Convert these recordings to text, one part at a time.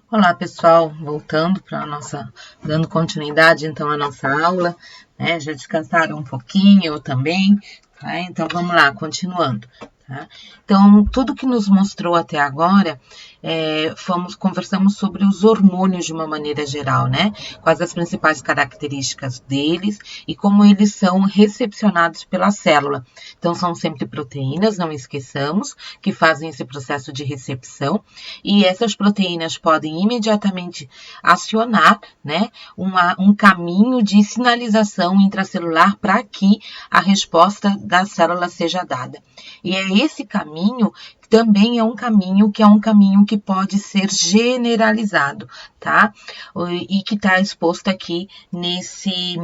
Olá, pessoal, voltando para dando continuidade então à nossa aula, né? Já descansaram um pouquinho, eu também, tá? Então vamos lá, continuando, tá? Então, tudo que nos mostrou até agora, conversamos sobre os hormônios de uma maneira geral, né? Quais as principais características deles e como eles são recepcionados pela célula. Então, são sempre proteínas, não esqueçamos, que fazem esse processo de recepção, e essas proteínas podem imediatamente acionar, né, um caminho de sinalização intracelular para que a resposta da célula seja dada. E é esse caminho também é um caminho que pode ser generalizado, tá? E que está exposto aqui nesse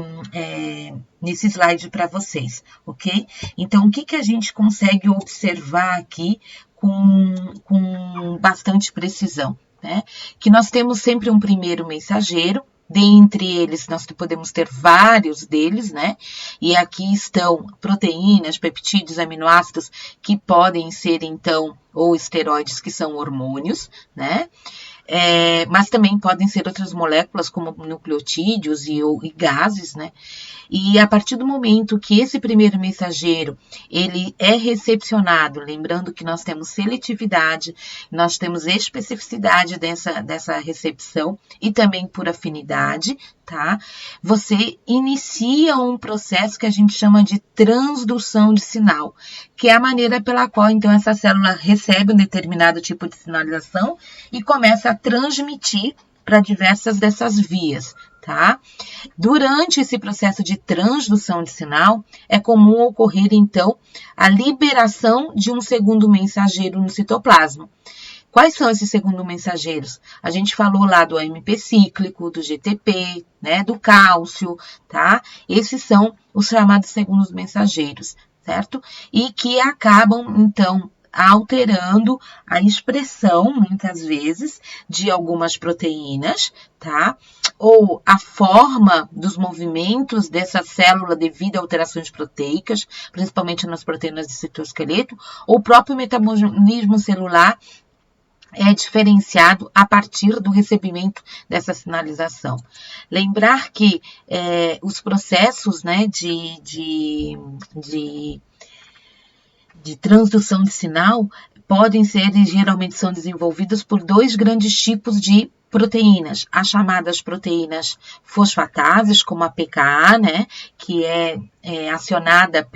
slide para vocês, ok? Então, o que a gente consegue observar aqui com bastante precisão, né? Que nós temos sempre um primeiro mensageiro. Dentre eles, nós podemos ter vários deles, né? E aqui estão proteínas, peptídeos, aminoácidos, que podem ser, então, ou esteroides, que são hormônios, né? Mas também podem ser outras moléculas, como nucleotídeos e gases, né? E a partir do momento que esse primeiro mensageiro, ele é recepcionado, lembrando que nós temos seletividade, nós temos especificidade dessa recepção e também por afinidade, tá? Você inicia um processo que a gente chama de transdução de sinal, que é a maneira pela qual, então, essa célula recebe um determinado tipo de sinalização e começa a transmitir para diversas dessas vias, tá? Durante esse processo de transdução de sinal, é comum ocorrer, então, a liberação de um segundo mensageiro no citoplasma. Quais são esses segundos mensageiros? A gente falou lá do AMP cíclico, do GTP, né, do cálcio, tá? Esses são os chamados segundos mensageiros, certo? E que acabam, então, alterando a expressão, muitas vezes, de algumas proteínas, tá? Ou a forma dos movimentos dessa célula devido a alterações proteicas, principalmente nas proteínas de citoesqueleto, ou o próprio metabolismo celular é diferenciado a partir do recebimento dessa sinalização. Lembrar que os processos, né, de transdução de sinal podem ser e geralmente são desenvolvidos por dois grandes tipos de proteínas, as chamadas proteínas fosfatases, como a PKA, né, que é acionada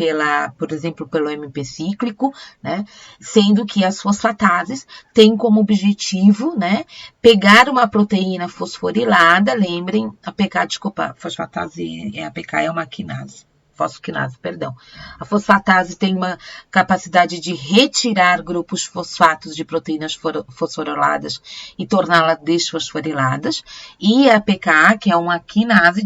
por exemplo, pelo AMP cíclico, né, sendo que as fosfatases têm como objetivo, né, pegar uma proteína fosforilada, lembrem, a PKA é uma quinase. Fosfoquinase, perdão. A fosfatase tem uma capacidade de retirar grupos fosfatos de proteínas fosforiladas e torná-las desfosforiladas. E a PKA, que é uma quinase,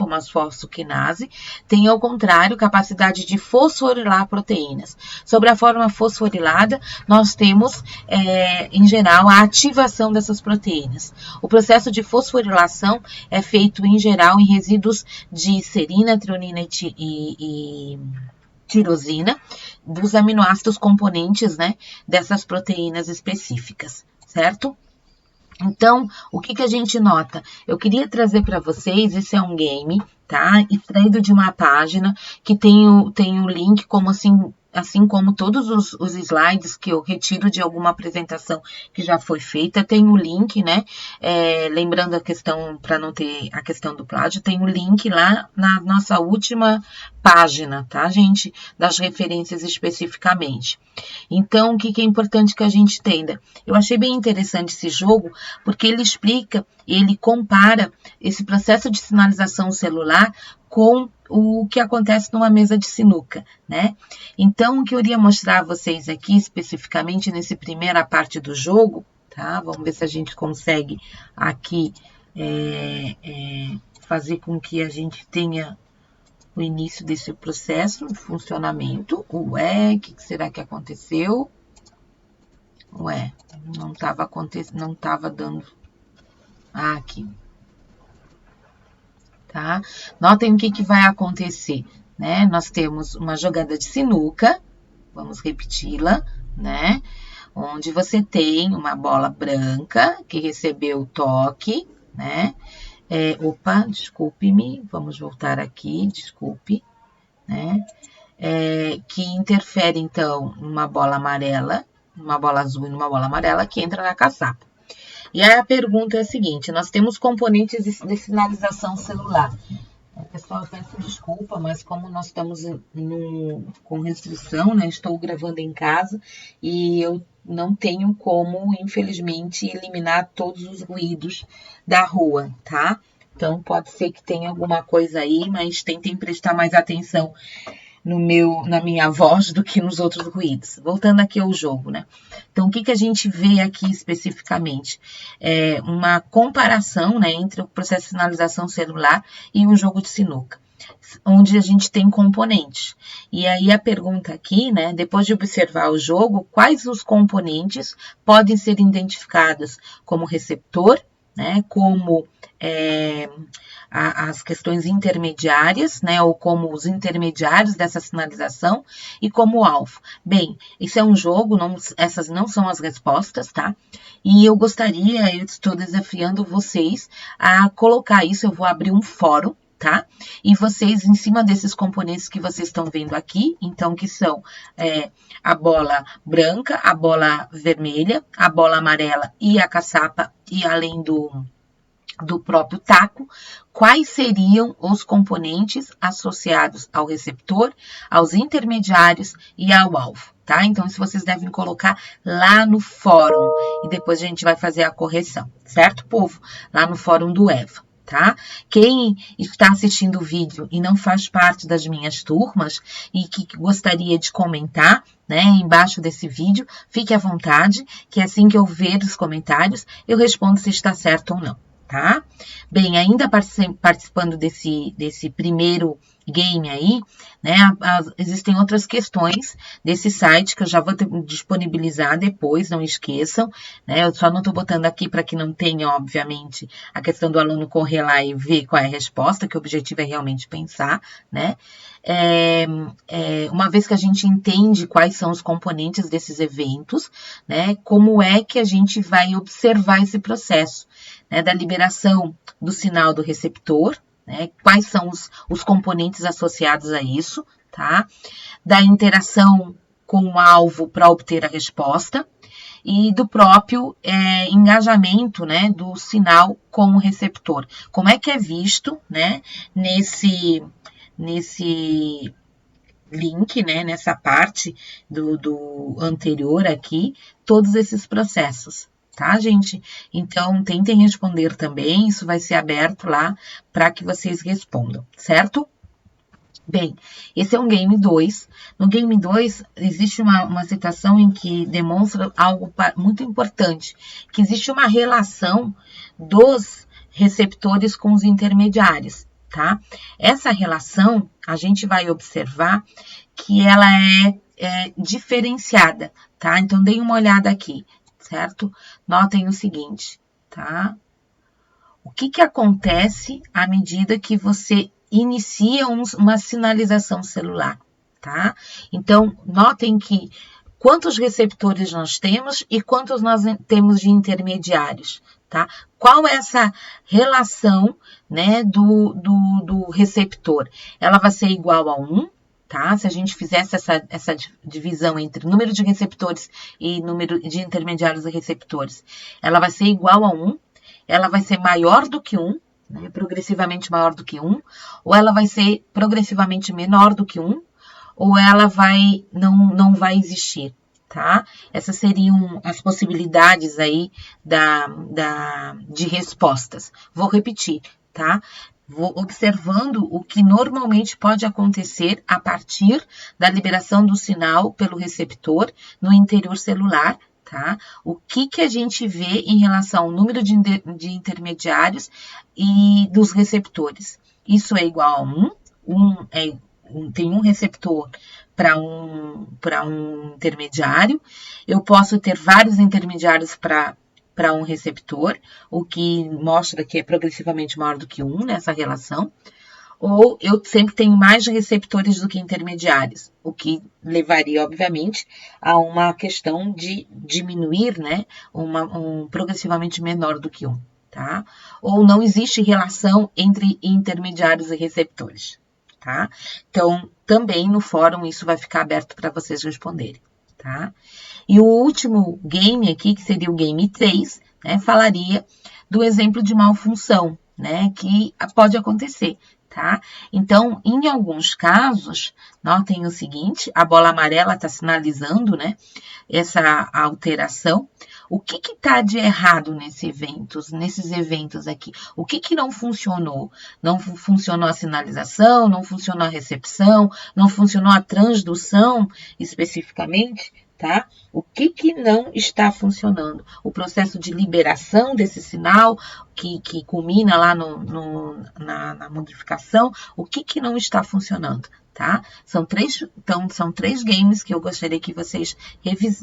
uma fosfoquinase, tem, ao contrário, capacidade de fosforilar proteínas. Sobre a forma fosforilada, nós temos, em geral, a ativação dessas proteínas. O processo de fosforilação é feito, em geral, em resíduos de serina, treonina e tirosina, dos aminoácidos componentes, né, dessas proteínas específicas, certo? Então, o que a gente nota? Eu queria trazer para vocês, esse é um game, tá? Extraído de uma página que tem o link, assim como todos os slides que eu retiro de alguma apresentação que já foi feita, tem o link, né? Lembrando a questão, para não ter a questão do plágio, tem o link lá na nossa última página, tá, gente? Das referências especificamente. Então, o que é importante que a gente entenda? Eu achei bem interessante esse jogo, porque ele explica, ele compara esse processo de sinalização celular com o que acontece numa mesa de sinuca, né? Então, o que eu iria mostrar a vocês aqui, especificamente nessa primeira parte do jogo, tá? Vamos ver se a gente consegue aqui fazer com que a gente tenha o início desse processo, o funcionamento. Ué, o que será que aconteceu? Ué, não estava dando. Ah, aqui. Tá? Notem o que vai acontecer, né? Nós temos uma jogada de sinuca, vamos repeti-la, né? onde você tem uma bola branca que recebeu o toque, né? Opa, desculpe-me, vamos voltar aqui, desculpe, né? Que interfere, então, numa bola amarela, uma bola azul e numa bola amarela que entra na caçapa. E aí a pergunta é a seguinte, nós temos componentes de sinalização celular. Pessoal, peço desculpa, mas como nós estamos com restrição, né? Estou gravando em casa e eu não tenho como, infelizmente, eliminar todos os ruídos da rua, tá? Então, pode ser que tenha alguma coisa aí, mas tentem prestar mais atenção na minha voz do que nos outros ruídos. Voltando aqui ao jogo, né? Então, o que a gente vê aqui especificamente? Uma comparação, né, entre o processo de sinalização celular e um jogo de sinuca, onde a gente tem componentes. E aí a pergunta aqui, né, depois de observar o jogo, quais os componentes podem ser identificados como receptor, né, como as questões intermediárias, né, ou como os intermediários dessa sinalização e como alvo. Bem, isso é um jogo, essas não são as respostas, tá? E eu estou desafiando vocês a colocar isso, eu vou abrir um fórum, tá? E vocês, em cima desses componentes que vocês estão vendo aqui, então, que são a bola branca, a bola vermelha, a bola amarela e a caçapa, e além do próprio taco, quais seriam os componentes associados ao receptor, aos intermediários e ao alvo, tá? Então, isso vocês devem colocar lá no fórum e depois a gente vai fazer a correção, certo, povo? Lá no fórum do EVA. Tá? Quem está assistindo o vídeo e não faz parte das minhas turmas e que gostaria de comentar, né, embaixo desse vídeo, fique à vontade, que assim que eu ver os comentários, eu respondo se está certo ou não. Tá? Bem, ainda participando desse primeiro game aí, né, existem outras questões desse site que eu já vou disponibilizar depois, não esqueçam, né, eu só não estou botando aqui para que não tenha, obviamente, a questão do aluno correr lá e ver qual é a resposta, que o objetivo é realmente pensar, né, uma vez que a gente entende quais são os componentes desses eventos, né, como é que a gente vai observar esse processo, né, da liberação do sinal do receptor, né, quais são os componentes associados a isso, tá? Da interação com o alvo para obter a resposta e do próprio engajamento, né, do sinal com o receptor. Como é que é visto, né, nesse link, né, nessa parte do anterior aqui, todos esses processos. Tá, gente? Então, tentem responder também, isso vai ser aberto lá para que vocês respondam, certo? Bem, esse é um game 2. No game 2, existe uma situação em que demonstra algo muito importante, que existe uma relação dos receptores com os intermediários, tá? Essa relação, a gente vai observar que ela é diferenciada, tá? Então, deem uma olhada aqui. Certo? Notem o seguinte, tá? O que acontece à medida que você inicia uma sinalização celular, tá? Então, notem que quantos receptores nós temos e quantos nós temos de intermediários, tá? Qual é essa relação, né, do receptor? Ela vai ser igual a 1, tá? Se a gente fizesse essa divisão entre número de receptores e número de intermediários e receptores, ela vai ser igual a 1, ela vai ser maior do que 1, né? Progressivamente maior do que 1, ou ela vai ser progressivamente menor do que 1, ou ela não vai existir, tá? Essas seriam as possibilidades aí de respostas. Vou repetir, tá? Vou observando o que normalmente pode acontecer a partir da liberação do sinal pelo receptor no interior celular, tá? O que a gente vê em relação ao número de intermediários e dos receptores. Isso é igual a 1, tem um receptor para um intermediário. Eu posso ter vários intermediários para um receptor, o que mostra que é progressivamente maior do que 1 nessa relação. ou eu sempre tenho mais receptores do que intermediários, o que levaria, obviamente, a uma questão de diminuir, né, progressivamente menor do que um, tá? Ou não existe relação entre intermediários e receptores, tá? Então, também no fórum isso vai ficar aberto para vocês responderem, tá? E o último game aqui, que seria o game 3, né, falaria do exemplo de malfunção, né, que pode acontecer, tá? Então, em alguns casos, notem o seguinte, a bola amarela está sinalizando, né, essa alteração. O que está de errado nesses eventos aqui? O que não funcionou? Não funcionou a sinalização, não funcionou a recepção, não funcionou a transdução especificamente, tá? O que não está funcionando? O processo de liberação desse sinal, que culmina lá na modificação, o que não está funcionando, tá? São três games que eu gostaria que vocês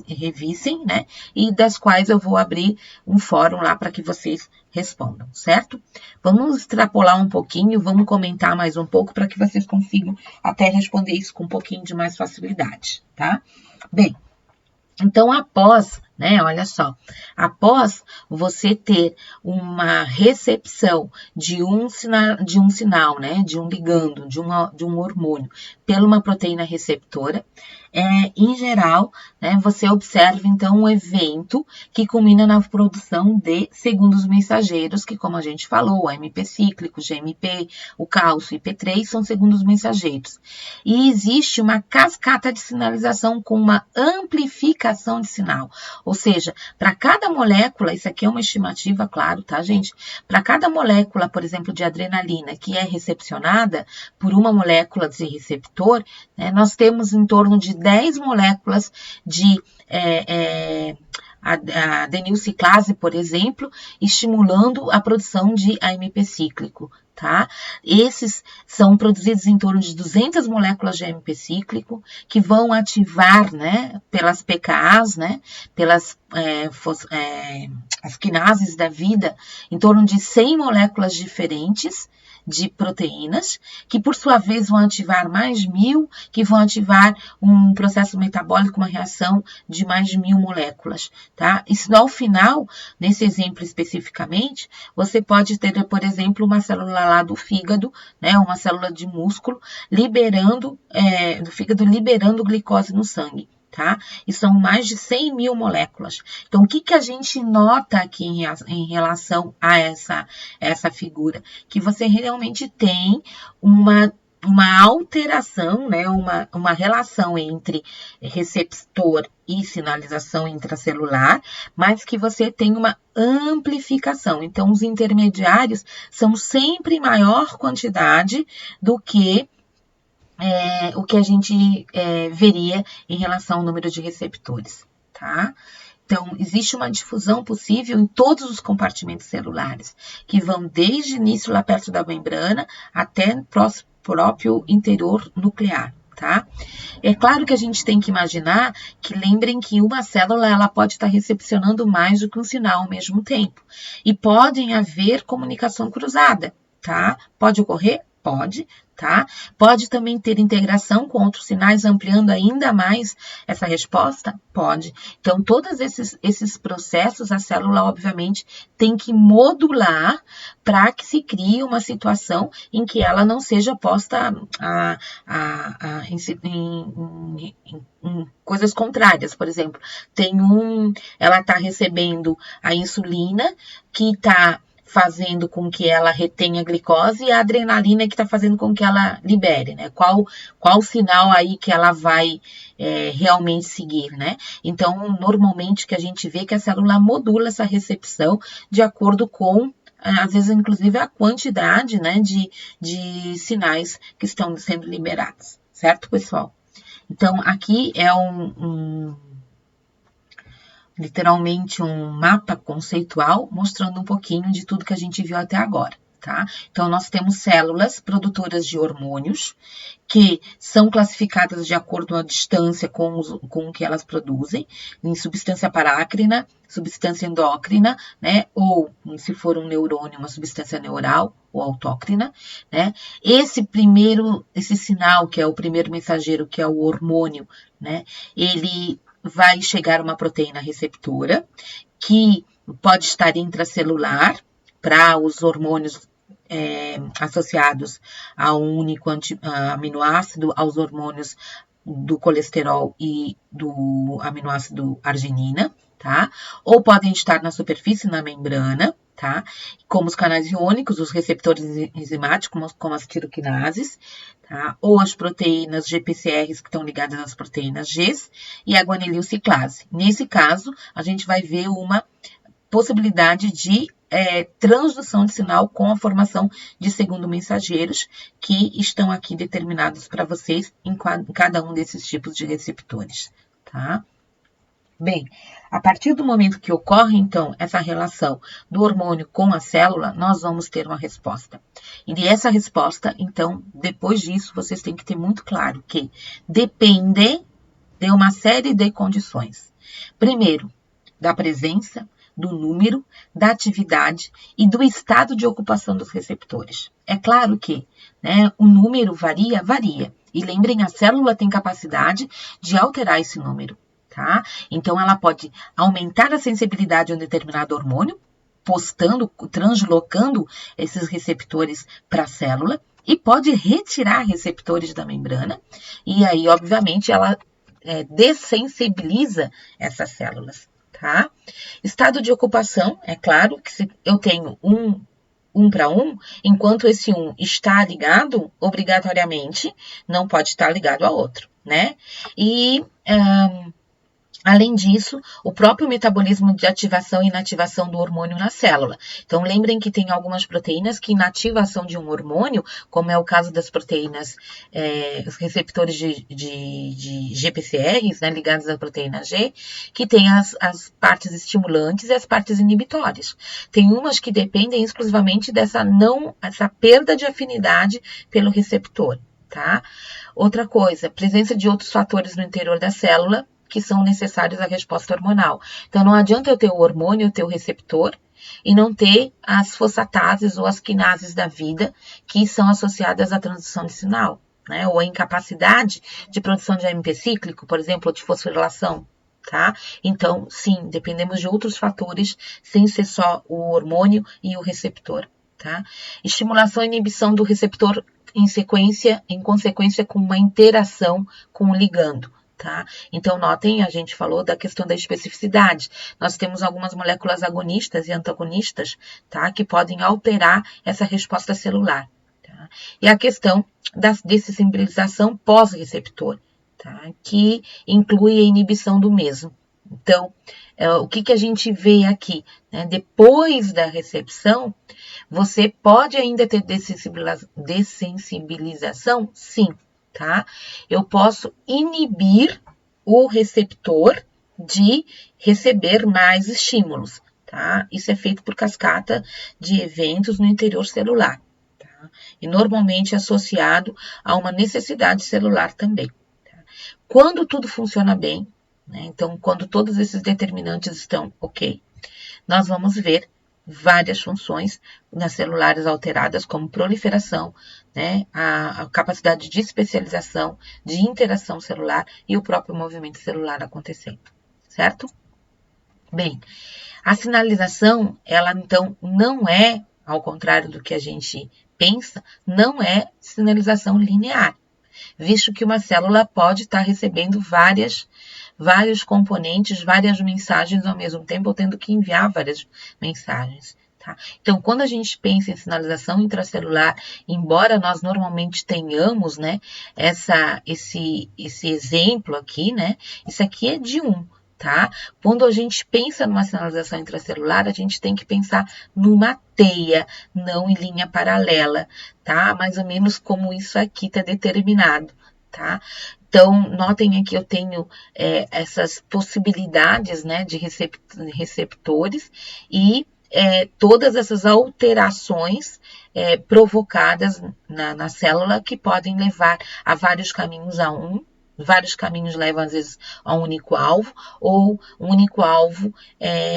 revissem, né? E das quais eu vou abrir um fórum lá para que vocês respondam, certo? Vamos extrapolar um pouquinho, vamos comentar mais um pouco para que vocês consigam até responder isso com um pouquinho de mais facilidade, tá? Bem, então, após, né, olha só, após você ter uma recepção de um sinal, né, de um ligando, de um hormônio, pela uma proteína receptora, em geral, né, você observa, então, um evento que culmina na produção de segundos mensageiros, que, como a gente falou, o AMP cíclico, o GMP, o cálcio e IP3 são segundos mensageiros. E existe uma cascata de sinalização com uma amplificação de sinal. Ou seja, para cada molécula, isso aqui é uma estimativa, claro, tá, gente? Para cada molécula, por exemplo, de adrenalina que é recepcionada por uma molécula de receptor, né, nós temos em torno de 10 moléculas de adenilciclase, por exemplo, estimulando a produção de AMP cíclico, tá? Esses são produzidos em torno de 200 moléculas de AMP cíclico, que vão ativar, né, pelas PKAs, né, pelas as quinases da vida, em torno de 100 moléculas diferentes de proteínas, que por sua vez vão ativar mais 1000, que vão ativar um processo metabólico, uma reação de mais de 1000 moléculas, tá? Isso ao final, nesse exemplo especificamente, você pode ter, por exemplo, uma célula lá do fígado, né? Uma célula de músculo, do fígado liberando glicose no sangue. Tá? E são mais de 100.000 moléculas. Então, o que a gente nota aqui em relação a essa figura? Que você realmente tem uma alteração, né? Uma relação entre receptor e sinalização intracelular, mas que você tem uma amplificação. Então, os intermediários são sempre em maior quantidade do que o que a gente veria em relação ao número de receptores, tá? Então, existe uma difusão possível em todos os compartimentos celulares, que vão desde o início lá perto da membrana até o próprio interior nuclear, tá? É claro que a gente tem que imaginar que lembrem que uma célula ela pode estar recepcionando mais do que um sinal ao mesmo tempo. E podem haver comunicação cruzada, tá? Pode ocorrer? Pode, tá? Pode também ter integração com outros sinais, ampliando ainda mais essa resposta? Pode. Então, todos esses processos, a célula, obviamente, tem que modular para que se crie uma situação em que ela não seja posta em coisas contrárias. Por exemplo, ela está recebendo a insulina que está fazendo com que ela retenha glicose e a adrenalina que está fazendo com que ela libere, né? Qual sinal aí que ela vai realmente seguir, né? Então, normalmente que a gente vê que a célula modula essa recepção de acordo com, às vezes, inclusive, a quantidade, né, de sinais que estão sendo liberados, certo, pessoal? Então, aqui é literalmente um mapa conceitual mostrando um pouquinho de tudo que a gente viu até agora, tá? Então, nós temos células produtoras de hormônios que são classificadas de acordo com a distância com o que elas produzem, em substância parácrina, substância endócrina, né? Ou, se for um neurônio, uma substância neural ou autócrina, né? Esse sinal, que é o primeiro mensageiro, que é o hormônio, né? Ele vai chegar a uma proteína receptora, que pode estar intracelular, para os hormônios associados a um único aminoácido, aos hormônios do colesterol e do aminoácido arginina, tá? Ou podem estar na superfície, na membrana, tá? Como os canais iônicos, os receptores enzimáticos, como as tiroquinases, tá? Ou as proteínas GPCRs, que estão ligadas às proteínas Gs, e a guanililciclase. Nesse caso, a gente vai ver uma possibilidade de transdução de sinal com a formação de segundo mensageiros, que estão aqui determinados para vocês em cada um desses tipos de receptores, tá? Bem, a partir do momento que ocorre, então, essa relação do hormônio com a célula, nós vamos ter uma resposta. E essa resposta, então, depois disso, vocês têm que ter muito claro que depende de uma série de condições. Primeiro, da presença, do número, da atividade e do estado de ocupação dos receptores. É claro que, né, o número varia. E lembrem, a célula tem capacidade de alterar esse número, tá? Então, ela pode aumentar a sensibilidade a um determinado hormônio, translocando esses receptores para a célula, e pode retirar receptores da membrana, e aí, obviamente, ela dessensibiliza essas células. Tá? Estado de ocupação, é claro que se eu tenho um para um, enquanto esse um está ligado, obrigatoriamente, não pode estar ligado a outro, né? E, além disso, o próprio metabolismo de ativação e inativação do hormônio na célula. Então, lembrem que tem algumas proteínas que inativação de um hormônio, como é o caso das proteínas, os receptores de GPCRs, né, ligados à proteína G, que tem as partes estimulantes e as partes inibitórias. Tem umas que dependem exclusivamente essa perda de afinidade pelo receptor, tá? Outra coisa, presença de outros fatores no interior da célula, que são necessários à resposta hormonal. Então, não adianta eu ter o hormônio, ter o receptor, e não ter as fosfatases ou as quinases da vida, que são associadas à transdução de sinal, né? Ou a incapacidade de produção de AMP cíclico, por exemplo, ou de fosforilação, tá? Então, sim, dependemos de outros fatores, sem ser só o hormônio e o receptor, tá? Estimulação e inibição do receptor em consequência com uma interação com o ligando. Tá? Então, notem, a gente falou da questão da especificidade. Nós temos algumas moléculas agonistas e antagonistas, tá? Que podem alterar essa resposta celular. Tá? E a questão da dessensibilização pós-receptor, tá? Que inclui a inibição do mesmo. Então, o que a gente vê aqui? Né? Depois da recepção, você pode ainda ter dessensibilização? Sim. Tá? Eu posso inibir o receptor de receber mais estímulos, tá? Isso é feito por cascata de eventos no interior celular, tá? E normalmente associado a uma necessidade celular também. Tá? Quando tudo funciona bem, né? Então, quando todos esses determinantes estão ok, nós vamos ver várias funções nas celulares alteradas, como proliferação, né, a capacidade de especialização, de interação celular e o próprio movimento celular acontecendo, certo? Bem, a sinalização, ela então não é, ao contrário do que a gente pensa, não é sinalização linear, visto que uma célula pode estar recebendo vários componentes, várias mensagens ao mesmo tempo, ou tendo que enviar várias mensagens. Tá? Então, quando a gente pensa em sinalização intracelular, embora nós normalmente tenhamos, né, esse exemplo aqui, né, isso aqui é de um. Tá? Quando a gente pensa numa sinalização intracelular, a gente tem que pensar numa teia, não em linha paralela, tá? Mais ou menos como isso aqui está determinado, tá? Então, notem aqui, eu tenho essas possibilidades, né, de receptores e todas essas alterações provocadas na célula que podem levar a vários caminhos vários caminhos levam, às vezes, a um único alvo, ou um único alvo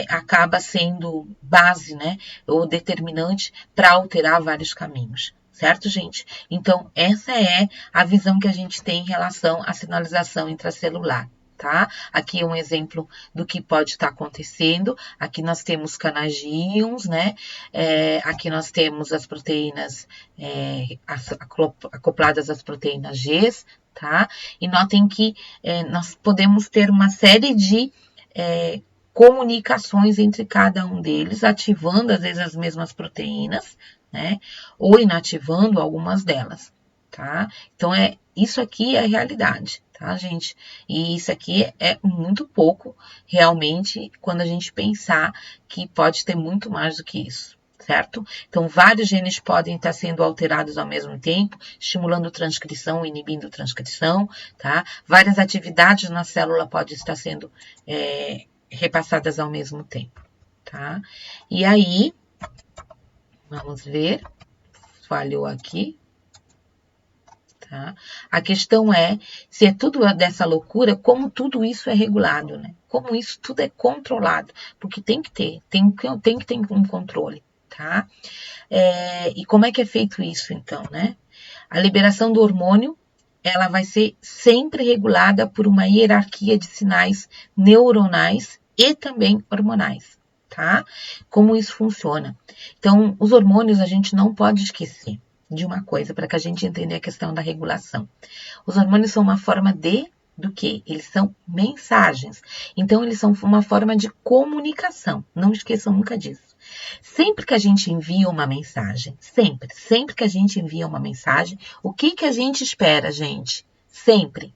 acaba sendo base, né, ou determinante para alterar vários caminhos. Certo, gente? Então, essa é a visão que a gente tem em relação à sinalização intracelular. Tá? Aqui é um exemplo do que pode estar acontecendo. Aqui nós temos canais de íons, né? Aqui nós temos as proteínas acopladas às proteínas G, tá? E notem que nós podemos ter uma série de comunicações entre cada um deles, ativando às vezes as mesmas proteínas, né? Ou inativando algumas delas, tá? Então, isso aqui é a realidade, tá, gente? E isso aqui é muito pouco, realmente, quando a gente pensar que pode ter muito mais do que isso, certo? Então, vários genes podem estar sendo alterados ao mesmo tempo, estimulando transcrição, inibindo transcrição, tá? Várias atividades na célula podem estar sendo repassadas ao mesmo tempo, tá? E aí, vamos ver, falhou aqui. Tá? A questão é, se é tudo dessa loucura, como tudo isso é regulado, né? Como isso tudo é controlado, porque tem que ter um controle, tá? E como é que é feito isso, então, né? A liberação do hormônio, ela vai ser sempre regulada por uma hierarquia de sinais neuronais e também hormonais, tá? Como isso funciona? Então, os hormônios a gente não pode esquecer de uma coisa, para que a gente entenda a questão da regulação. Os hormônios são uma forma do quê? Eles são mensagens. Então, eles são uma forma de comunicação. Não esqueçam nunca disso. Sempre que a gente envia uma mensagem, sempre que a gente envia uma mensagem, o que a gente espera, gente? Sempre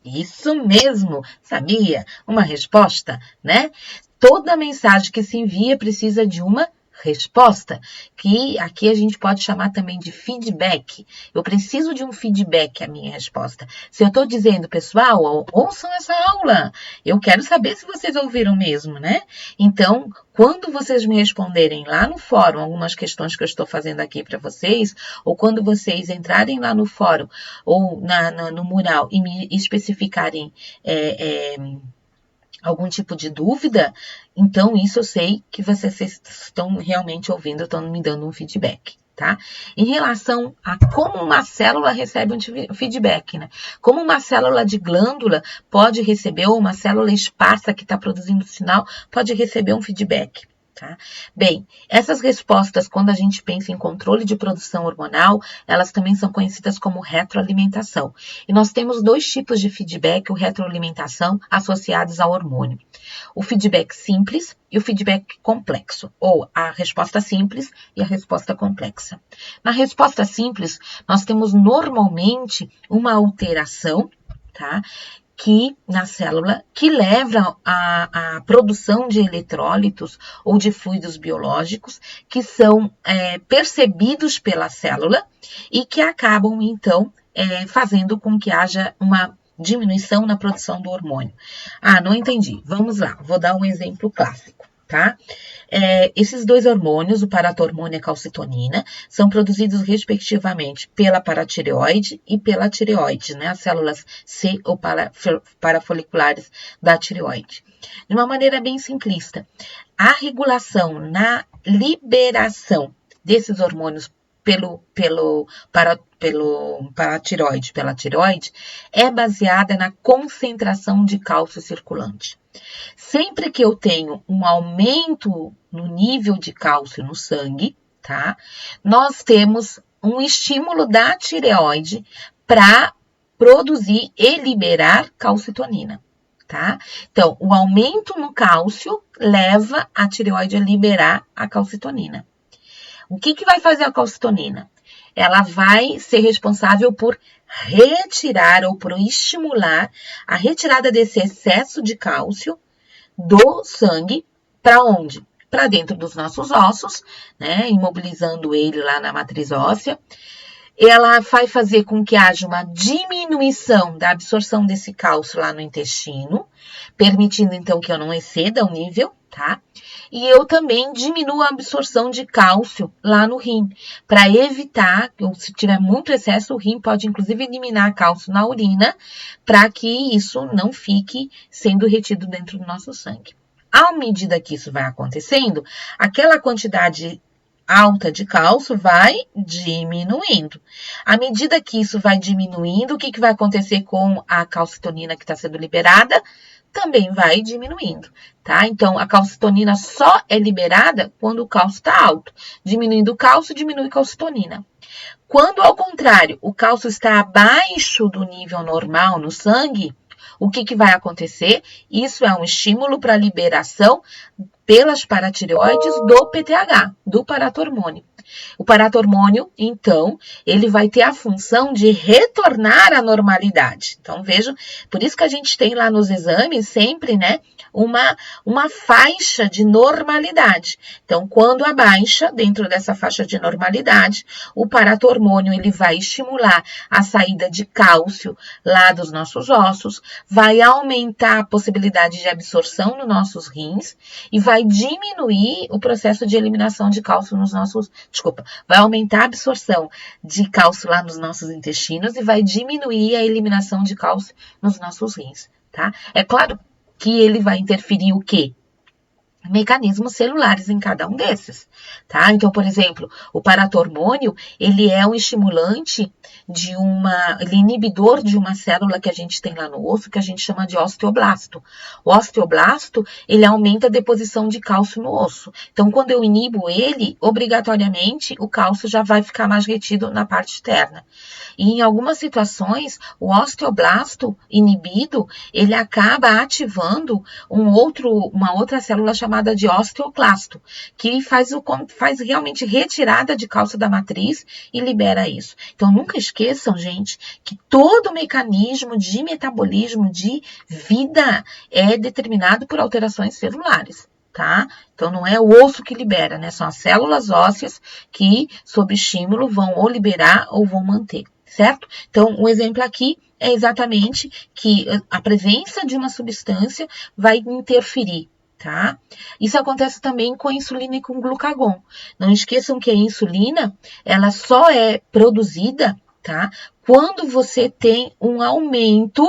isso mesmo, sabia? Uma resposta, né? Toda mensagem que se envia precisa de uma resposta, que aqui a gente pode chamar também de feedback. Eu preciso de um feedback à minha resposta. Se eu estou dizendo, pessoal, ouçam essa aula, eu quero saber se vocês ouviram mesmo, né? Então, quando vocês me responderem lá no fórum algumas questões que eu estou fazendo aqui para vocês, ou quando vocês entrarem lá no fórum ou no mural e me especificarem algum tipo de dúvida, então isso eu sei que vocês estão realmente ouvindo, estão me dando um feedback, tá? Em relação a como uma célula recebe um feedback, né? Como uma célula de glândula pode receber, ou uma célula esparsa que está produzindo sinal, pode receber um feedback. Tá? Bem, essas respostas, quando a gente pensa em controle de produção hormonal, elas também são conhecidas como retroalimentação. E nós temos dois tipos de feedback ou retroalimentação associados ao hormônio. O feedback simples e o feedback complexo, ou a resposta simples e a resposta complexa. Na resposta simples, nós temos normalmente uma alteração, tá? Na célula, que leva à produção de eletrólitos ou de fluidos biológicos que são percebidos pela célula e que acabam, então, fazendo com que haja uma diminuição na produção do hormônio. Não entendi. Vamos lá, vou dar um exemplo clássico, tá? Esses dois hormônios, o paratormônio e a calcitonina, são produzidos respectivamente pela paratireoide e pela tireoide, né? As células C ou parafoliculares da tireoide. De uma maneira bem simplista, a regulação na liberação desses hormônios pela tireoide, é baseada na concentração de cálcio circulante. Sempre que eu tenho um aumento no nível de cálcio no sangue, tá? Nós temos um estímulo da tireoide para produzir e liberar calcitonina, tá? Então, o aumento no cálcio leva a tireoide a liberar a calcitonina. O que vai fazer a calcitonina? Ela vai ser responsável por retirar ou por estimular a retirada desse excesso de cálcio do sangue para onde? Para dentro dos nossos ossos, né? Imobilizando ele lá na matriz óssea. Ela vai fazer com que haja uma diminuição da absorção desse cálcio lá no intestino, permitindo então que eu não exceda o nível, tá? e eu também diminuo a absorção de cálcio lá no rim, para evitar, ou se tiver muito excesso, o rim pode inclusive eliminar cálcio na urina, para que isso não fique sendo retido dentro do nosso sangue. À medida que isso vai acontecendo, aquela quantidade alta de cálcio vai diminuindo. À medida que isso vai diminuindo, o que vai acontecer com a calcitonina que está sendo liberada? Também vai diminuindo, tá? Então, a calcitonina só é liberada quando o cálcio está alto. Diminuindo o cálcio, diminui a calcitonina. Quando, ao contrário, o cálcio está abaixo do nível normal no sangue, o que vai acontecer? Isso é um estímulo para a liberação pelas paratireoides do PTH, do paratormônio. O paratormônio, então, ele vai ter a função de retornar à normalidade. Então, vejam, por isso que a gente tem lá nos exames sempre, né, uma faixa de normalidade. Então, quando abaixa, dentro dessa faixa de normalidade, o paratormônio, ele vai estimular a saída de cálcio lá dos nossos ossos, vai aumentar a possibilidade de absorção nos nossos rins e vai diminuir o processo de eliminação de cálcio nos nossos... vai aumentar a absorção de cálcio lá nos nossos intestinos e vai diminuir a eliminação de cálcio nos nossos rins, tá? É claro que ele vai interferir o quê? Mecanismos celulares em cada um desses, tá? Então, por exemplo, o paratormônio, ele é um estimulante ele é inibidor de uma célula que a gente tem lá no osso, que a gente chama de osteoblasto. O osteoblasto, ele aumenta a deposição de cálcio no osso. Então, quando eu inibo ele, obrigatoriamente, o cálcio já vai ficar mais retido na parte externa. E em algumas situações, o osteoblasto inibido, ele acaba ativando uma outra célula chamada de osteoclasto, que faz realmente retirada de cálcio da matriz e libera isso. Então, nunca esqueçam, gente, que todo mecanismo de metabolismo de vida é determinado por alterações celulares. Tá? Então, não é o osso que libera, né? São as células ósseas que, sob estímulo, vão ou liberar ou vão manter, certo? Então, o exemplo aqui é exatamente que a presença de uma substância vai interferir, tá? Isso acontece também com a insulina e com o glucagon. Não esqueçam que a insulina, ela só é produzida, tá? Quando você tem um aumento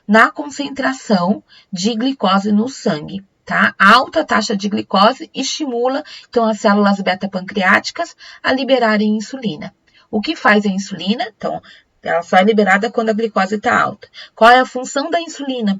na concentração de glicose no sangue. Tá? A alta taxa de glicose estimula, então, as células beta-pancreáticas a liberarem insulina. O que faz a insulina? Então, ela só é liberada quando a glicose está alta. Qual é a função da insulina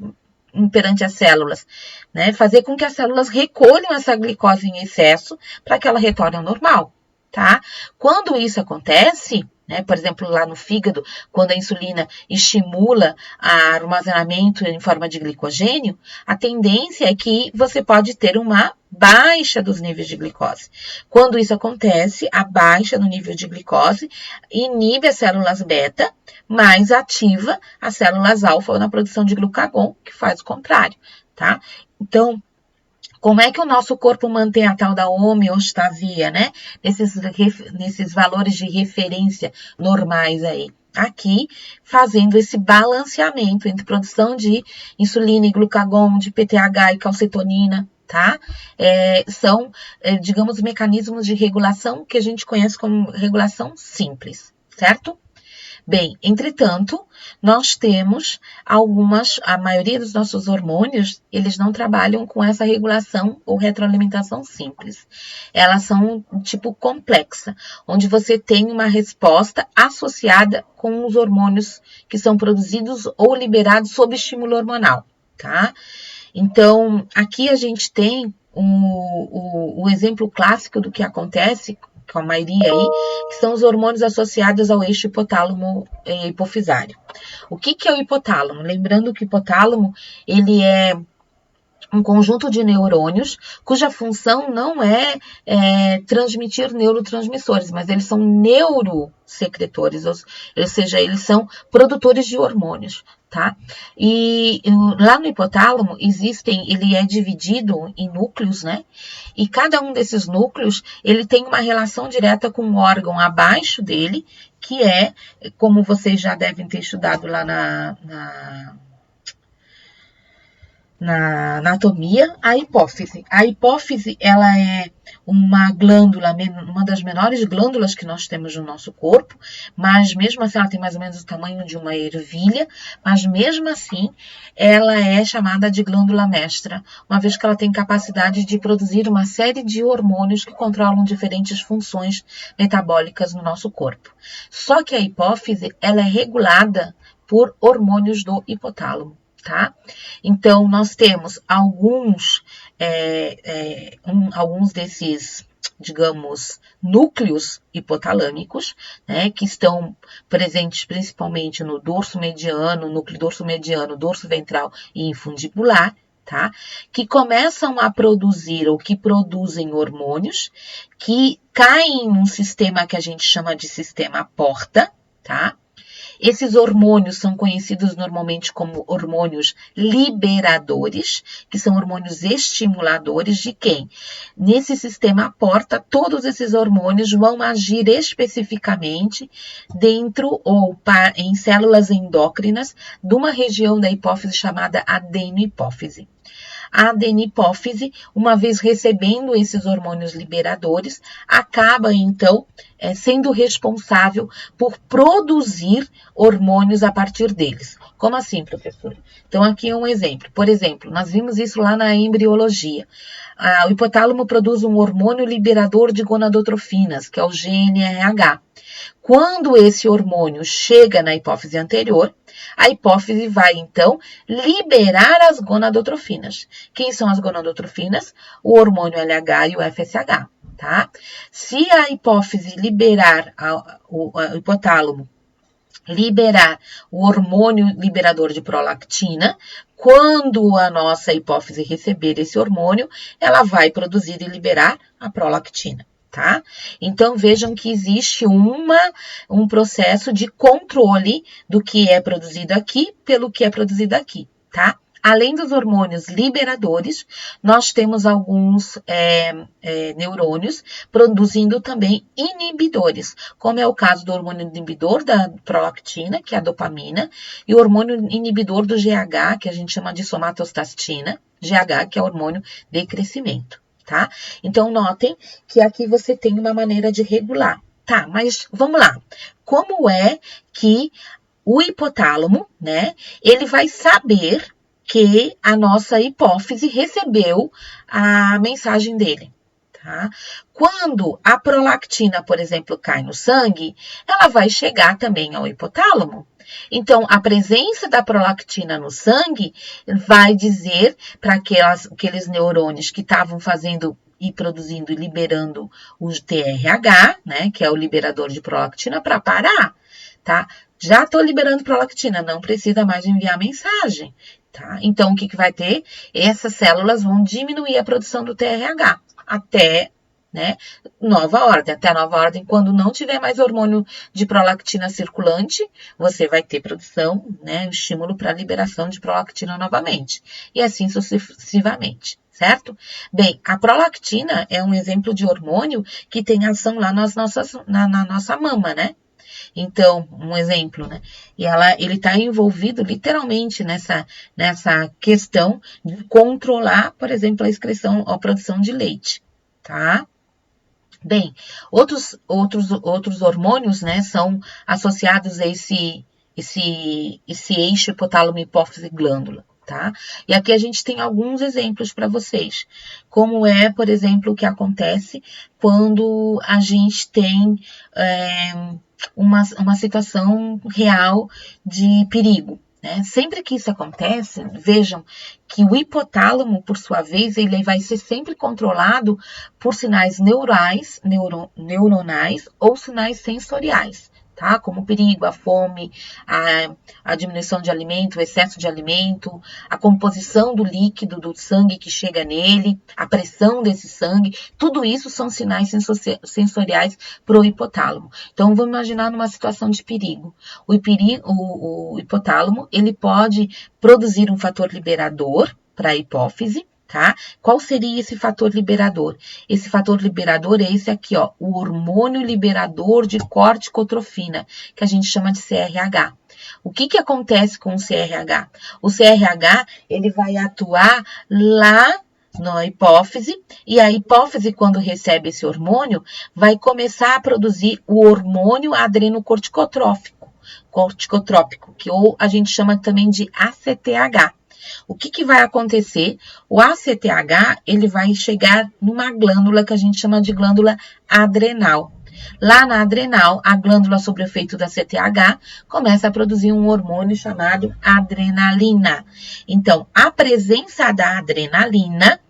perante as células? Né? Fazer com que as células recolham essa glicose em excesso para que ela retorne ao normal. Tá? Quando isso acontece, né, por exemplo, lá no fígado, quando a insulina estimula o armazenamento em forma de glicogênio, a tendência é que você pode ter uma baixa dos níveis de glicose. Quando isso acontece, a baixa no nível de glicose inibe as células beta, mas ativa as células alfa na produção de glucagon, que faz o contrário, tá? Então, como é que o nosso corpo mantém a tal da homeostasia, né? Nesses valores de referência normais aí. Aqui, fazendo esse balanceamento entre produção de insulina e glucagon, de PTH e calcitonina, tá? São, digamos, mecanismos de regulação que a gente conhece como regulação simples, certo? Bem, entretanto, nós temos a maioria dos nossos hormônios, eles não trabalham com essa regulação ou retroalimentação simples. Elas são tipo complexa, onde você tem uma resposta associada com os hormônios que são produzidos ou liberados sob estímulo hormonal, tá? Então, aqui a gente tem o exemplo clássico do que acontece com a maioria aí, que são os hormônios associados ao eixo hipotálamo hipofisário. O que é o hipotálamo? Lembrando que o hipotálamo, ele é um conjunto de neurônios cuja função não é transmitir neurotransmissores, mas eles são neurosecretores, ou seja, eles são produtores de hormônios, tá? E lá no hipotálamo ele é dividido em núcleos, né? E cada um desses núcleos, ele tem uma relação direta com um órgão abaixo dele, que é, como vocês já devem ter estudado lá na na anatomia, a hipófise. A hipófise, ela é uma glândula, uma das menores glândulas que nós temos no nosso corpo, mas mesmo assim ela tem mais ou menos o tamanho de uma ervilha, mas mesmo assim ela é chamada de glândula mestra, uma vez que ela tem capacidade de produzir uma série de hormônios que controlam diferentes funções metabólicas no nosso corpo. Só que a hipófise, ela é regulada por hormônios do hipotálamo. Tá? Então, nós temos alguns desses, digamos, núcleos hipotalâmicos, né, que estão presentes principalmente no dorso mediano, núcleo dorso mediano, dorso ventral e infundibular, tá? Que começam a produzir ou que produzem hormônios que caem num sistema que a gente chama de sistema porta, tá? Esses hormônios são conhecidos normalmente como hormônios liberadores, que são hormônios estimuladores de quem? Nesse sistema porta, todos esses hormônios vão agir especificamente dentro ou em células endócrinas de uma região da hipófise chamada adenohipófise. A adenipófise, uma vez recebendo esses hormônios liberadores, acaba, então, sendo responsável por produzir hormônios a partir deles. Como assim, professora? Então, aqui é um exemplo. Por exemplo, nós vimos isso lá na embriologia. O hipotálamo produz um hormônio liberador de gonadotrofinas, que é o GnRH. Quando esse hormônio chega na hipófise anterior, a hipófise vai, então, liberar as gonadotrofinas. Quem são as gonadotrofinas? O hormônio LH e o FSH, tá? Se a hipófise liberar, o hipotálamo liberar o hormônio liberador de prolactina, quando a nossa hipófise receber esse hormônio, ela vai produzir e liberar a prolactina. Tá? Então, vejam que existe um processo de controle do que é produzido aqui pelo que é produzido aqui, tá? Além dos hormônios liberadores, nós temos alguns neurônios produzindo também inibidores, como é o caso do hormônio inibidor da prolactina, que é a dopamina, e o hormônio inibidor do GH, que a gente chama de somatostatina, GH, que é o hormônio de crescimento. Tá? Então, notem que aqui você tem uma maneira de regular. Tá, mas vamos lá. Como é que o hipotálamo, né, ele vai saber que a nossa hipófise recebeu a mensagem dele? Tá? Quando a prolactina, por exemplo, cai no sangue, ela vai chegar também ao hipotálamo. Então, a presença da prolactina no sangue vai dizer para aqueles neurônios que estavam fazendo e produzindo e liberando o TRH, né, que é o liberador de prolactina, para parar, tá? Já estou liberando prolactina, não precisa mais enviar mensagem, tá? Então, o que vai ter? Essas células vão diminuir a produção do TRH até, né, nova ordem. Até a nova ordem, quando não tiver mais hormônio de prolactina circulante, você vai ter produção, né, estímulo para liberação de prolactina novamente. E assim sucessivamente, certo? Bem, a prolactina é um exemplo de hormônio que tem ação lá na nossa mama, né? Então, um exemplo, né? E ele está envolvido literalmente nessa questão de controlar, por exemplo, a excreção ou a produção de leite, tá? Bem, outros hormônios, né, são associados a esse eixo hipotálamo, hipófise, glândula, tá? E aqui a gente tem alguns exemplos para vocês, como é, por exemplo, o que acontece quando a gente tem uma situação real de perigo. Né? Sempre que isso acontece, vejam que o hipotálamo, por sua vez, ele vai ser sempre controlado por sinais neuronais ou sinais sensoriais, tá? Como o perigo, a fome, a diminuição de alimento, o excesso de alimento, a composição do líquido do sangue que chega nele, a pressão desse sangue, tudo isso são sinais sensoriais para o hipotálamo. Então, vamos imaginar numa situação de perigo. O hipotálamo, ele pode produzir um fator liberador para a hipófise, tá? Qual seria esse fator liberador? Esse fator liberador é esse aqui, ó, o hormônio liberador de corticotrofina, que a gente chama de CRH. O que acontece com o CRH? O CRH, ele vai atuar lá na hipófise, e a hipófise, quando recebe esse hormônio, vai começar a produzir o hormônio adrenocorticotrópico, que ou a gente chama também de ACTH. O que vai acontecer? O ACTH, ele vai chegar numa glândula que a gente chama de glândula adrenal. Lá na adrenal, a glândula, sob o efeito da CTH, começa a produzir um hormônio chamado adrenalina. Então, a presença da adrenalina,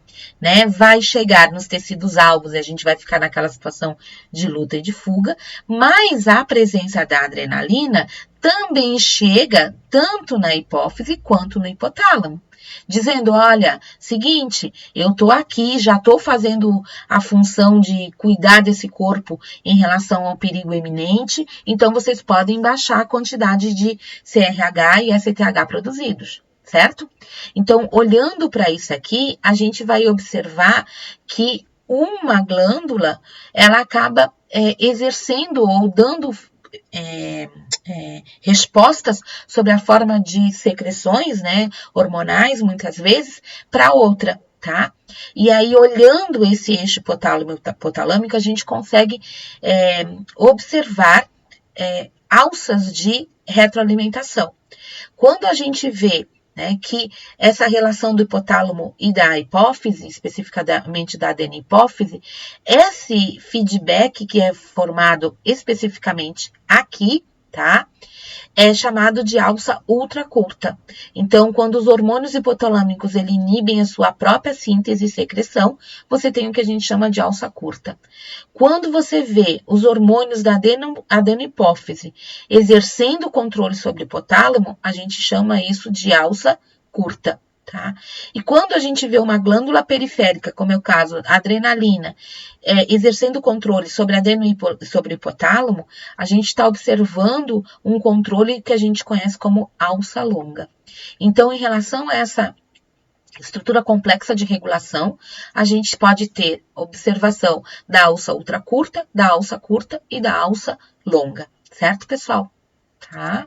né, vai chegar nos tecidos alvos e a gente vai ficar naquela situação de luta e de fuga, mas a presença da adrenalina também chega tanto na hipófise quanto no hipotálamo. Dizendo, olha, seguinte, eu tô aqui, já tô fazendo a função de cuidar desse corpo em relação ao perigo iminente, então vocês podem baixar a quantidade de CRH e STH produzidos, certo? Então, olhando para isso aqui, a gente vai observar que uma glândula, ela acaba exercendo ou dando respostas sobre a forma de secreções, né, hormonais, muitas vezes, para outra, tá? E aí, olhando esse eixo hipotalâmico, a gente consegue observar alças de retroalimentação. Quando a gente vê, né, que essa relação do hipotálamo e da hipófise, especificamente da adenihipófise, esse feedback que é formado especificamente aqui, tá? É chamado de alça ultracurta. Então, quando os hormônios hipotalâmicos inibem a sua própria síntese e secreção, você tem o que a gente chama de alça curta. Quando você vê os hormônios da adenihipófise exercendo controle sobre o hipotálamo, a gente chama isso de alça curta. Tá? E quando a gente vê uma glândula periférica, como é o caso, a adrenalina, exercendo controle sobre sobre o hipotálamo, a gente está observando um controle que a gente conhece como alça longa. Então, em relação a essa estrutura complexa de regulação, a gente pode ter observação da alça ultracurta, da alça curta e da alça longa, certo, pessoal? Tá?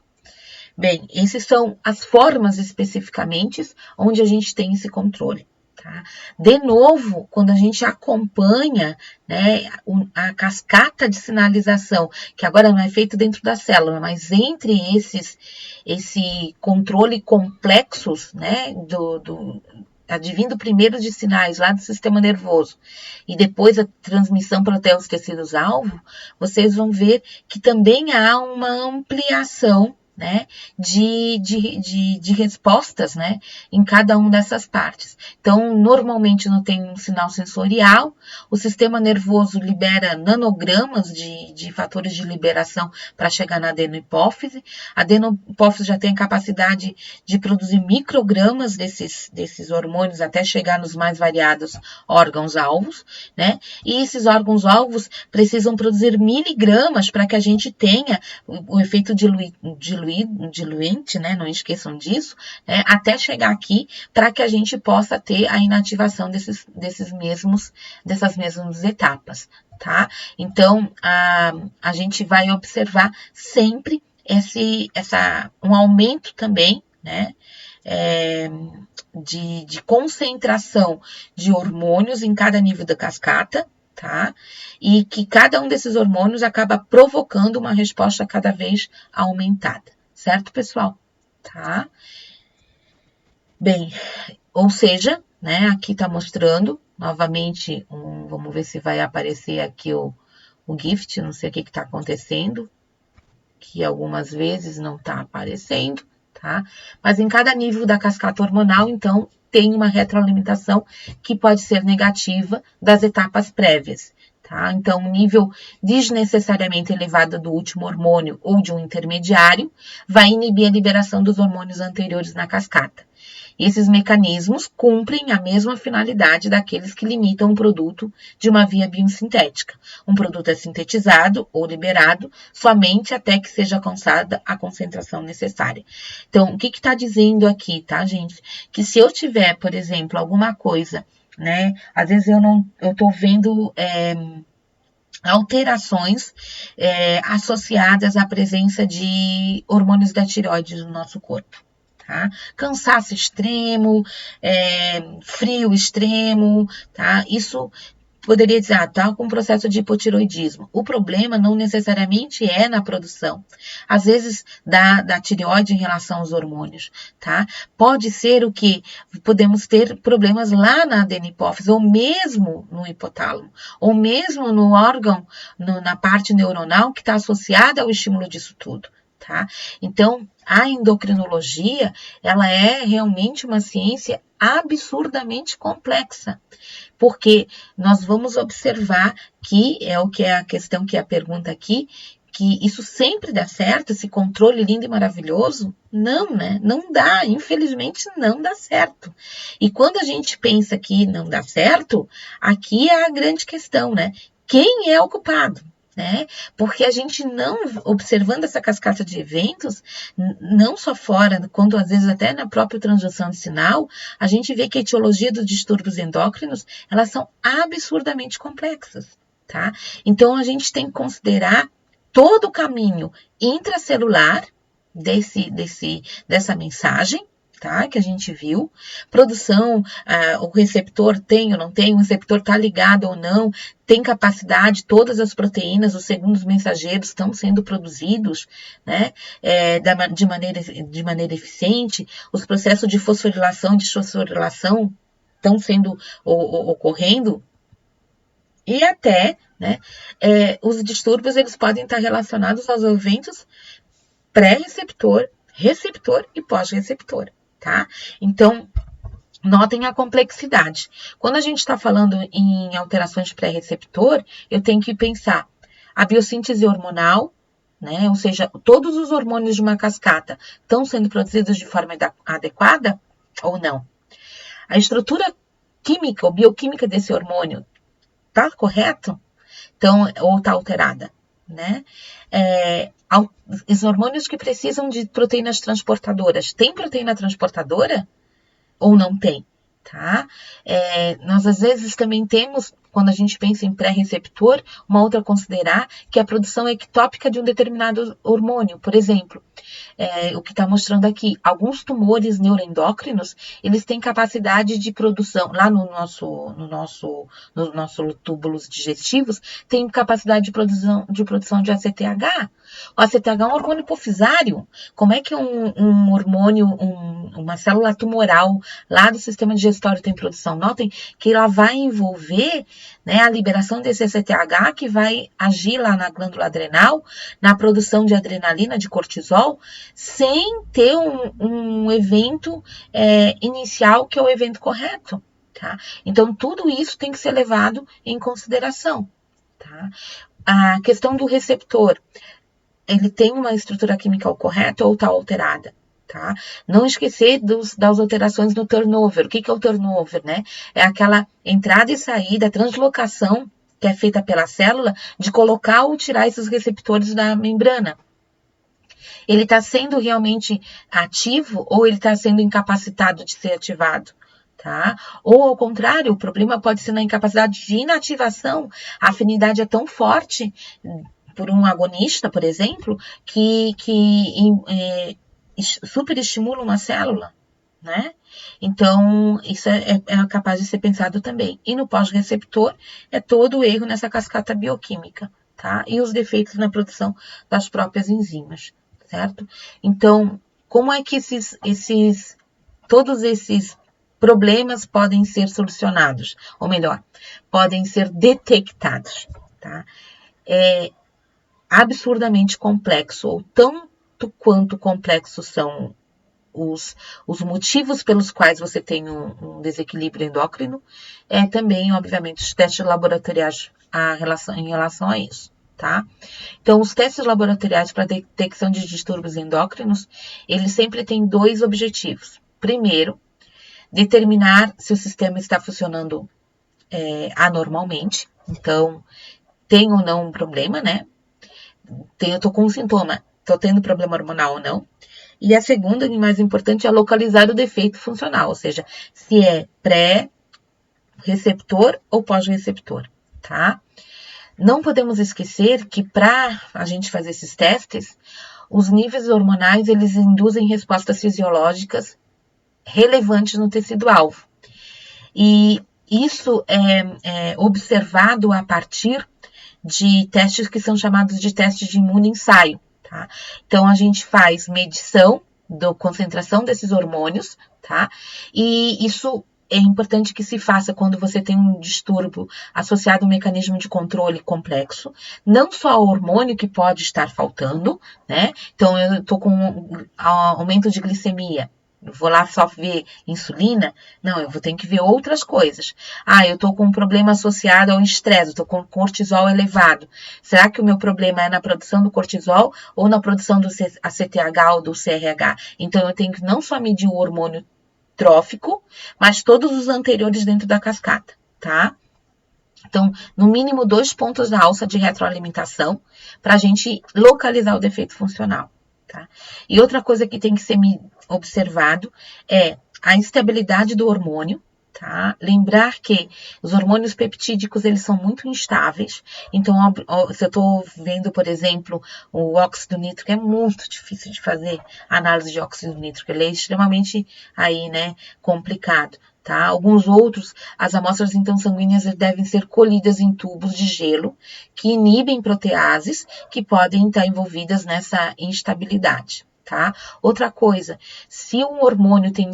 Bem, essas são as formas especificamente onde a gente tem esse controle. Tá? De novo, quando a gente acompanha, né, a cascata de sinalização, que agora não é feito dentro da célula, mas entre esse controle complexos, né, advindo primeiro de sinais lá do sistema nervoso e depois a transmissão para até os tecidos-alvo, vocês vão ver que também há uma ampliação, né, de respostas, né, em cada uma dessas partes. Então, normalmente não tem um sinal sensorial, o sistema nervoso libera nanogramas de fatores de liberação para chegar na adenihipófise. A adenihipófise já tem a capacidade de produzir microgramas desses hormônios até chegar nos mais variados órgãos-alvos, né, e esses órgãos-alvos precisam produzir miligramas para que a gente tenha o efeito diluente, né? Não esqueçam disso, né? Até chegar aqui para que a gente possa ter a inativação dessas mesmas etapas, tá? Então, a gente vai observar sempre um aumento também, né? De concentração de hormônios em cada nível da cascata, tá? E que cada um desses hormônios acaba provocando uma resposta cada vez aumentada, certo, pessoal? Tá? Bem, ou seja, né, aqui tá mostrando, novamente, vamos ver se vai aparecer aqui o gift, não sei o que tá acontecendo, que algumas vezes não tá aparecendo, tá? Mas em cada nível da cascata hormonal, então, tem uma retroalimentação que pode ser negativa das etapas prévias, tá? Então, um nível desnecessariamente elevado do último hormônio ou de um intermediário vai inibir a liberação dos hormônios anteriores na cascata. Esses mecanismos cumprem a mesma finalidade daqueles que limitam o produto de uma via biosintética. Um produto é sintetizado ou liberado somente até que seja alcançada a concentração necessária. Então, o que está dizendo aqui, tá, gente? Que se eu tiver, por exemplo, alguma coisa, né? Às vezes eu tô vendo alterações associadas à presença de hormônios da tireoide no nosso corpo. Tá? Cansaço extremo, frio extremo, tá? Isso poderia dizer, tá com processo de hipotiroidismo. O problema não necessariamente é na produção, às vezes da tireoide em relação aos hormônios, tá? Pode ser o que podemos ter problemas lá na adenipófise, ou mesmo no hipotálamo, ou mesmo no órgão, na parte neuronal que está associada ao estímulo disso tudo. Tá? Então, a endocrinologia, ela é realmente uma ciência absurdamente complexa, porque nós vamos observar que é o que é a questão, que é a pergunta aqui, que isso sempre dá certo, esse controle lindo e maravilhoso? Não, né? Não dá, infelizmente não dá certo. E quando a gente pensa que não dá certo, aqui é a grande questão, né? Quem é o culpado? Né? Porque a gente não, observando essa cascata de eventos, não só fora, quanto às vezes até na própria transdução de sinal, a gente vê que a etiologia dos distúrbios endócrinos, elas são absurdamente complexas, tá? Então, a gente tem que considerar todo o caminho intracelular dessa mensagem, tá? Que a gente viu. Produção, o receptor tem ou não tem, o receptor está ligado ou não, tem capacidade, todas as proteínas, os segundos mensageiros estão sendo produzidos, né? De maneira eficiente, os processos de fosforilação e desfosforilação estão sendo ocorrendo, e até, né, os distúrbios eles podem estar relacionados aos eventos pré-receptor, receptor e pós-receptor. Tá? Então, notem a complexidade. Quando a gente está falando em alterações de pré-receptor, eu tenho que pensar a biossíntese hormonal, né? Ou seja, todos os hormônios de uma cascata estão sendo produzidos de forma adequada ou não? A estrutura química ou bioquímica desse hormônio está correto? Então, ou está alterada, né? Os hormônios que precisam de proteínas transportadoras, tem proteína transportadora ou não tem? Tá? Nós às vezes também temos, quando a gente pensa em pré-receptor, uma outra a considerar, que é a produção ectópica de um determinado hormônio. Por exemplo, o que está mostrando aqui, alguns tumores neuroendócrinos, eles têm capacidade de produção, lá no nosso túbulos digestivos, tem capacidade de produção de ACTH. O ACTH é um hormônio hipofisário. Como é que um hormônio, uma célula tumoral lá do sistema digestório tem produção? Notem que ela vai envolver, né, a liberação desse ACTH, que vai agir lá na glândula adrenal, na produção de adrenalina, de cortisol, sem ter um evento inicial, que é o evento correto. Tá? Então, tudo isso tem que ser levado em consideração. Tá? A questão do receptor, ele tem uma estrutura química correta ou está alterada? Tá? Não esquecer das alterações no turnover. O que é o turnover? Né? É aquela entrada e saída, translocação que é feita pela célula de colocar ou tirar esses receptores da membrana. Ele está sendo realmente ativo ou ele está sendo incapacitado de ser ativado? Tá? Ou ao contrário, o problema pode ser na incapacidade de inativação. A afinidade é tão forte por um agonista, por exemplo, que superestimula uma célula, né? Então, isso é capaz de ser pensado também. E no pós-receptor, é todo o erro nessa cascata bioquímica, tá? E os defeitos na produção das próprias enzimas, certo? Então, como é que todos esses problemas podem ser solucionados? Ou melhor, podem ser detectados, tá? Absurdamente complexo, ou tanto quanto complexos são os motivos pelos quais você tem um desequilíbrio endócrino, também, obviamente, os testes laboratoriais em relação a isso, tá? Então, os testes laboratoriais para detecção de distúrbios endócrinos, eles sempre têm dois objetivos. Primeiro, determinar se o sistema está funcionando anormalmente, então, tem ou não um problema, né? Eu tô com um sintoma, tô tendo problema hormonal ou não. E a segunda, e mais importante, é localizar o defeito funcional, ou seja, se é pré-receptor ou pós-receptor, tá? não podemos esquecer que para a gente fazer esses testes, os níveis hormonais, eles induzem respostas fisiológicas relevantes no tecido-alvo. E isso é observado a partir de testes que são chamados de testes de imunoensaio, tá? Então, a gente faz medição da concentração desses hormônios, tá? E isso é importante que se faça quando você tem um distúrbio associado a um mecanismo de controle complexo, não só o hormônio que pode estar faltando, né? Então, eu estou com um aumento de glicemia, vou lá só ver insulina? Não, eu vou ter que ver outras coisas. Ah, eu tô com um problema associado ao estresse, eu tô com cortisol elevado. Será que o meu problema é na produção do cortisol ou na produção do ACTH ou do CRH? Então, eu tenho que não só medir o hormônio trófico, mas todos os anteriores dentro da cascata, tá? Então, no mínimo 2 pontos da alça de retroalimentação para a gente localizar o defeito funcional. Tá? E outra coisa que tem que ser observado é a instabilidade do hormônio, tá? Lembrar que os hormônios peptídicos, eles são muito instáveis. Então, se eu estou vendo, por exemplo, o óxido nítrico, é muito difícil de fazer análise de óxido nítrico. Ele é extremamente aí, né, complicado. Tá? Alguns outros, as amostras então sanguíneas devem ser colhidas em tubos de gelo que inibem proteases que podem estar envolvidas nessa instabilidade. Tá? Outra coisa, se um hormônio tem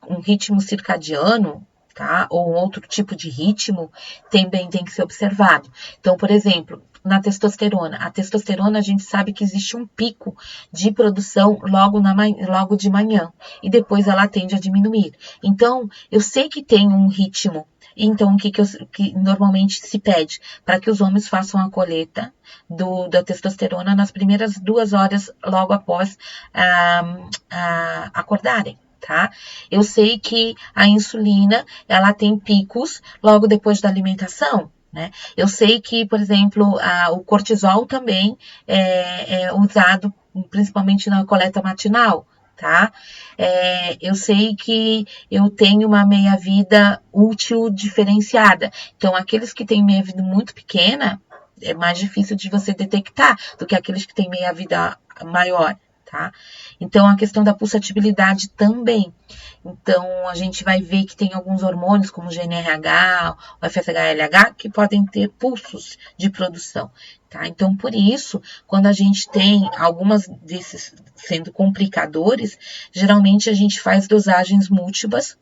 um ritmo circadiano, tá? Ou um outro tipo de ritmo, também tem que ser observado. Então, por exemplo, na testosterona. A testosterona, a gente sabe que existe um pico de produção logo de manhã. E depois ela tende a diminuir. Então, eu sei que tem um ritmo. Então, o que normalmente se pede? Para que os homens façam a coleta da testosterona nas primeiras 2 horas logo após acordarem. Tá? Eu sei que a insulina, ela tem picos logo depois da alimentação, né? Eu sei que, por exemplo, o cortisol também é usado principalmente na coleta matinal, tá? Eu sei que eu tenho uma meia-vida útil diferenciada. Então, aqueles que têm meia-vida muito pequena, é mais difícil de você detectar do que aqueles que têm meia-vida maior. Tá? Então, a questão da pulsatibilidade também. Então, a gente vai ver que tem alguns hormônios, como o GNRH, o FSH-LH, que podem ter pulsos de produção. Tá? Então, por isso, quando a gente tem algumas desses sendo complicadores, geralmente a gente faz dosagens múltiplas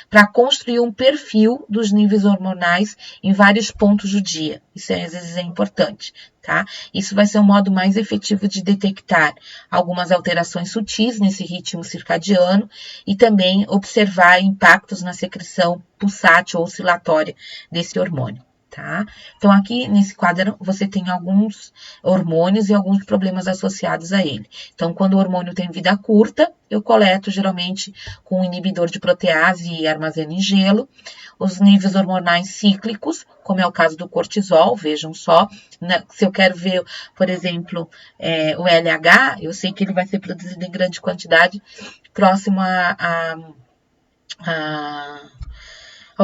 para construir um perfil dos níveis hormonais em vários pontos do dia. Isso às vezes é importante. Tá? Isso vai ser um modo mais efetivo de detectar algumas alterações sutis nesse ritmo circadiano e também observar impactos na secreção pulsátil ou oscilatória desse hormônio. Tá? Então, aqui nesse quadro você tem alguns hormônios e alguns problemas associados a ele. Então, quando o hormônio tem vida curta, eu coleto geralmente com um inibidor de protease e armazeno em gelo. Os níveis hormonais cíclicos, como é o caso do cortisol, vejam só, né? Se eu quero ver, por exemplo, o LH, eu sei que ele vai ser produzido em grande quantidade próximo a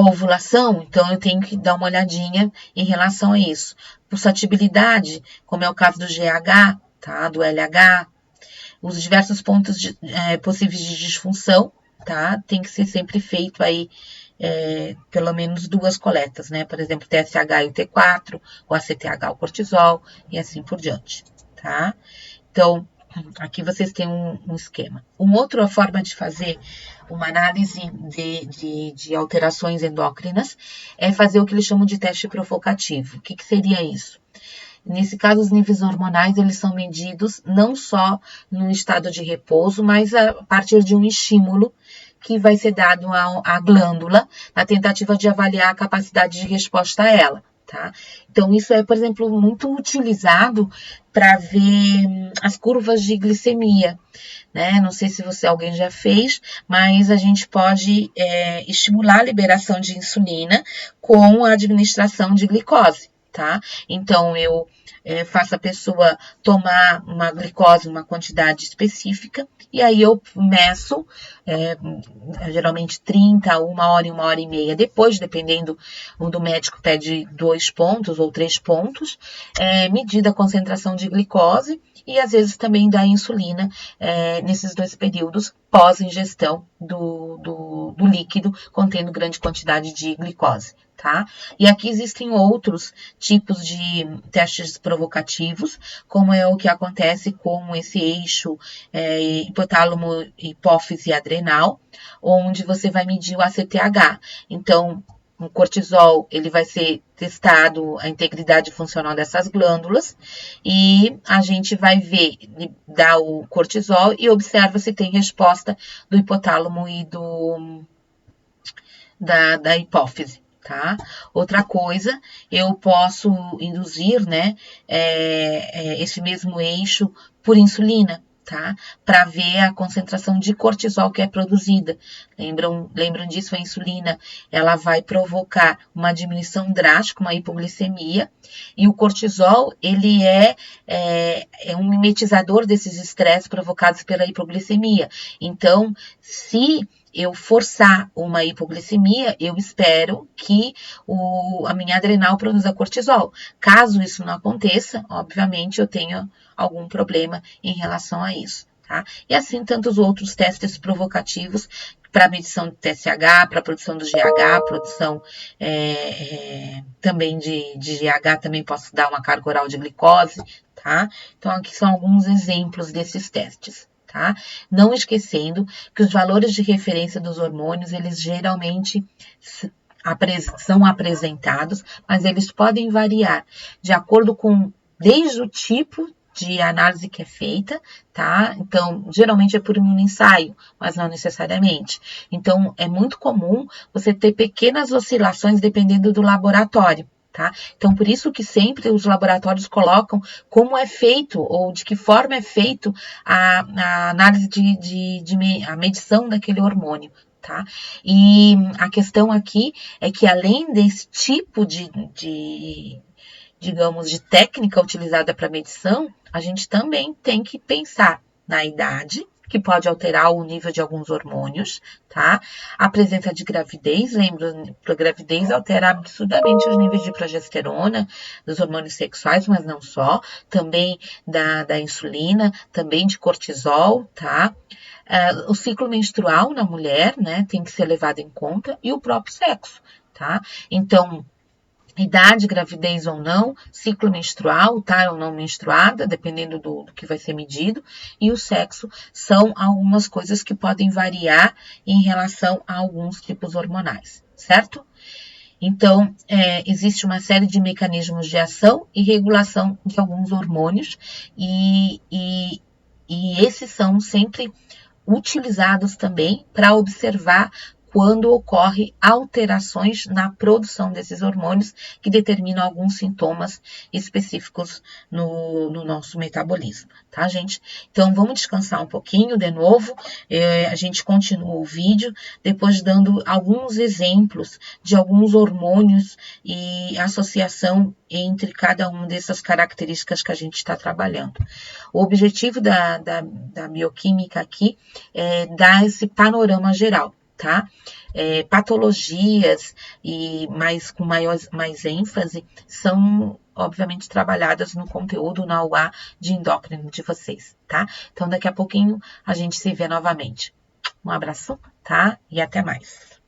ovulação, então eu tenho que dar uma olhadinha em relação a isso. Pulsatibilidade, como é o caso do GH, tá? Do LH, os diversos pontos possíveis de disfunção, tá? Tem que ser sempre feito aí pelo menos 2 coletas, né? Por exemplo, TSH e o T4, o ACTH, o cortisol e assim por diante, tá? Então, aqui vocês têm um esquema. Uma outra forma de fazer uma análise de alterações endócrinas é fazer o que eles chamam de teste provocativo. O que seria isso? Nesse caso, os níveis hormonais, eles são medidos não só no estado de repouso, mas a partir de um estímulo que vai ser dado à glândula, na tentativa de avaliar a capacidade de resposta a ela. Tá? Então, isso é, por exemplo, muito utilizado para ver as curvas de glicemia, né? Não sei se alguém já fez, mas a gente pode estimular a liberação de insulina com a administração de glicose. tá? Então, eu faço a pessoa tomar uma glicose, uma quantidade específica, e aí eu meço, geralmente 30, 1 e meia depois, dependendo, do médico pede 2 pontos ou 3 pontos, medida a concentração de glicose e às vezes também da insulina nesses 2 períodos pós-ingestão do líquido contendo grande quantidade de glicose. Tá? E aqui existem outros tipos de testes provocativos, como é o que acontece com esse eixo hipotálamo, hipófise adrenal, onde você vai medir o ACTH. Então, o cortisol, ele vai ser testado a integridade funcional dessas glândulas e a gente vai ver, dá o cortisol e observa se tem resposta do hipotálamo e da hipófise. Tá? Outra coisa, eu posso induzir, né, esse mesmo eixo por insulina, tá? Para ver a concentração de cortisol que é produzida. Lembram disso? A insulina, ela vai provocar uma diminuição drástica, uma hipoglicemia, e o cortisol, ele é um mimetizador desses estresses provocados pela hipoglicemia. Então, se eu forçar uma hipoglicemia, eu espero que a minha adrenal produza cortisol. Caso isso não aconteça, obviamente eu tenho algum problema em relação a isso, tá? E assim tantos outros testes provocativos para medição de TSH, para produção do GH, produção também de GH, também posso dar uma carga oral de glicose, tá? Então aqui são alguns exemplos desses testes. Tá? Não esquecendo que os valores de referência dos hormônios, eles geralmente são apresentados, mas eles podem variar de acordo com, desde o tipo de análise que é feita, tá? Então, geralmente é por imunoensaio, mas não necessariamente. Então, é muito comum você ter pequenas oscilações dependendo do laboratório. Tá? Então, por isso que sempre os laboratórios colocam como é feito ou de que forma é feito a análise a medição daquele hormônio. Tá? E a questão aqui é que além desse tipo digamos, de técnica utilizada para medição, a gente também tem que pensar na idade, que pode alterar o nível de alguns hormônios, tá? A presença de gravidez, lembra, a gravidez altera absurdamente os níveis de progesterona, dos hormônios sexuais, mas não só, também da insulina, também de cortisol, tá? O ciclo menstrual na mulher, né, tem que ser levado em conta, e o próprio sexo, tá? Então, idade, gravidez ou não, ciclo menstrual, tá, ou não menstruada, dependendo do que vai ser medido, e o sexo são algumas coisas que podem variar em relação a alguns tipos hormonais, certo? Então, existe uma série de mecanismos de ação e regulação de alguns hormônios, e esses são sempre utilizados também para observar quando ocorre alterações na produção desses hormônios que determinam alguns sintomas específicos no nosso metabolismo, tá, gente? Então, vamos descansar um pouquinho de novo, a gente continua o vídeo, depois dando alguns exemplos de alguns hormônios e associação entre cada uma dessas características que a gente está trabalhando. O objetivo da bioquímica aqui é dar esse panorama geral, tá? Patologias e com mais ênfase são, obviamente, trabalhadas no conteúdo na UA de endócrino de vocês, tá? Então, daqui a pouquinho a gente se vê novamente. Um abraço, tá? E até mais.